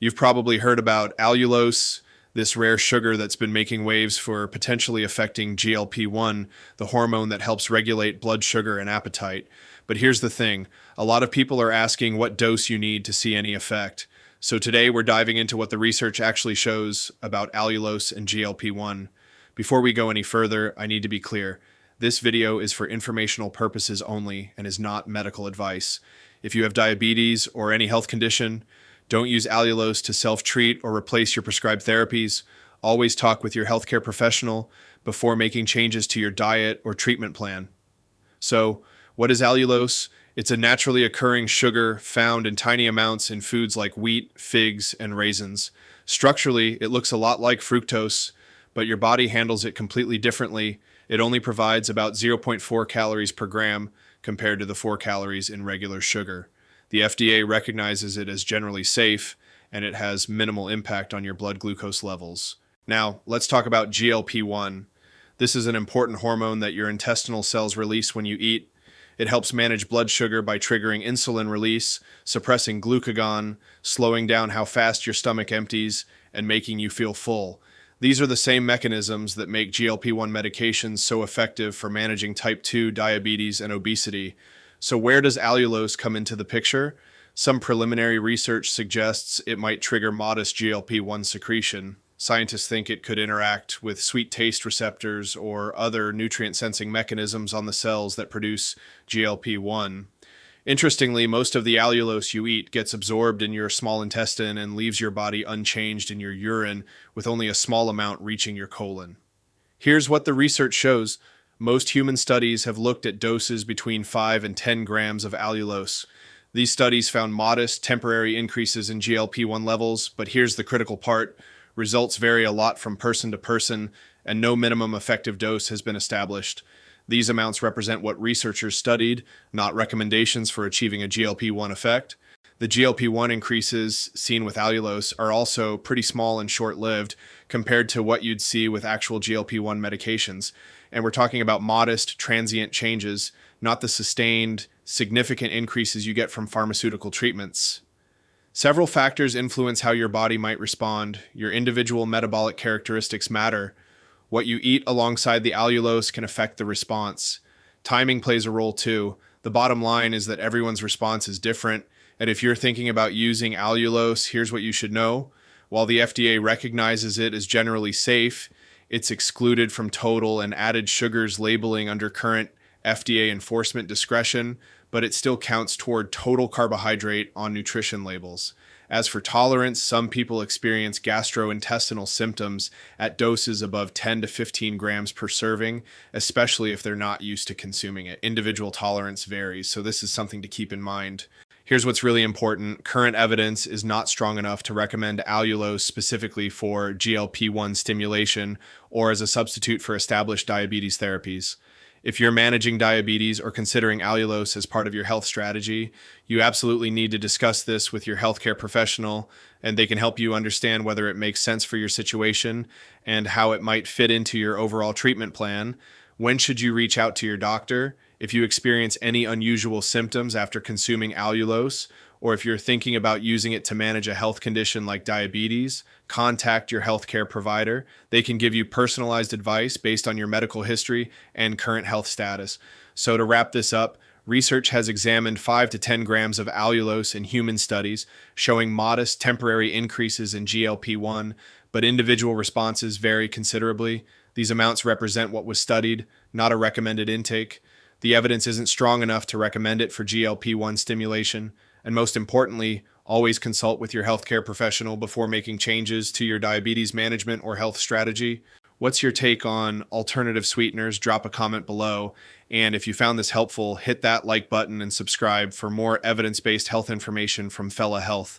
You've probably heard about allulose, this rare sugar that's been making waves for potentially affecting GLP-1, the hormone that helps regulate blood sugar and appetite. But here's the thing, a lot of people are asking what dose you need to see any effect. So today we're diving into what the research actually shows about allulose and GLP-1. Before we go any further, I need to be clear. This video is for informational purposes only and is not medical advice. If you have diabetes or any health condition, don't use allulose to self-treat or replace your prescribed therapies. Always talk with your healthcare professional before making changes to your diet or treatment plan. So, what is allulose? It's a naturally occurring sugar found in tiny amounts in foods like wheat, figs, and raisins. Structurally, it looks a lot like fructose, but your body handles it completely differently. It only provides about 0.4 calories per gram compared to the 4 calories in regular sugar. The FDA recognizes it as generally safe, and it has minimal impact on your blood glucose levels. Now, let's talk about GLP-1. This is an important hormone that your intestinal cells release when you eat. It helps manage blood sugar by triggering insulin release, suppressing glucagon, slowing down how fast your stomach empties, and making you feel full. These are the same mechanisms that make GLP-1 medications so effective for managing type 2 diabetes and obesity. So where does allulose come into the picture? Some preliminary research suggests it might trigger modest GLP-1 secretion. Scientists think it could interact with sweet taste receptors or other nutrient-sensing mechanisms on the cells that produce GLP-1. Interestingly, most of the allulose you eat gets absorbed in your small intestine and leaves your body unchanged in your urine, with only a small amount reaching your colon. Here's what the research shows. Most human studies have looked at doses between 5 and 10 grams of allulose. These studies found modest, temporary increases in GLP-1 levels, but here's the critical part. Results vary a lot from person to person, and no minimum effective dose has been established. These amounts represent what researchers studied, not recommendations for achieving a GLP-1 effect. The GLP-1 increases seen with allulose are also pretty small and short-lived compared to what you'd see with actual GLP-1 medications. And we're talking about modest, transient changes, not the sustained, significant increases you get from pharmaceutical treatments. Several factors influence how your body might respond. Your individual metabolic characteristics matter. What you eat alongside the allulose can affect the response. Timing plays a role too. The bottom line is that everyone's response is different. And if you're thinking about using allulose, here's what you should know. While the FDA recognizes it as generally safe, it's excluded from total and added sugars labeling under current FDA enforcement discretion, but it still counts toward total carbohydrate on nutrition labels. As for tolerance, some people experience gastrointestinal symptoms at doses above 10 to 15 grams per serving, especially if they're not used to consuming it. Individual tolerance varies, so this is something to keep in mind. Here's what's really important. Current evidence is not strong enough to recommend allulose specifically for GLP-1 stimulation or as a substitute for established diabetes therapies. If you're managing diabetes or considering allulose as part of your health strategy, you absolutely need to discuss this with your healthcare professional, and they can help you understand whether it makes sense for your situation and how it might fit into your overall treatment plan. When should you reach out to your doctor? If you experience any unusual symptoms after consuming allulose, or if you're thinking about using it to manage a health condition like diabetes, contact your healthcare provider. They can give you personalized advice based on your medical history and current health status. So to wrap this up, research has examined 5 to 10 grams of allulose in human studies, showing modest temporary increases in GLP-1, but individual responses vary considerably. These amounts represent what was studied, not a recommended intake. The evidence isn't strong enough to recommend it for GLP-1 stimulation. And most importantly, always consult with your healthcare professional before making changes to your diabetes management or health strategy. What's your take on alternative sweeteners? Drop a comment below. And if you found this helpful, hit that like button and subscribe for more evidence-based health information from Fella Health.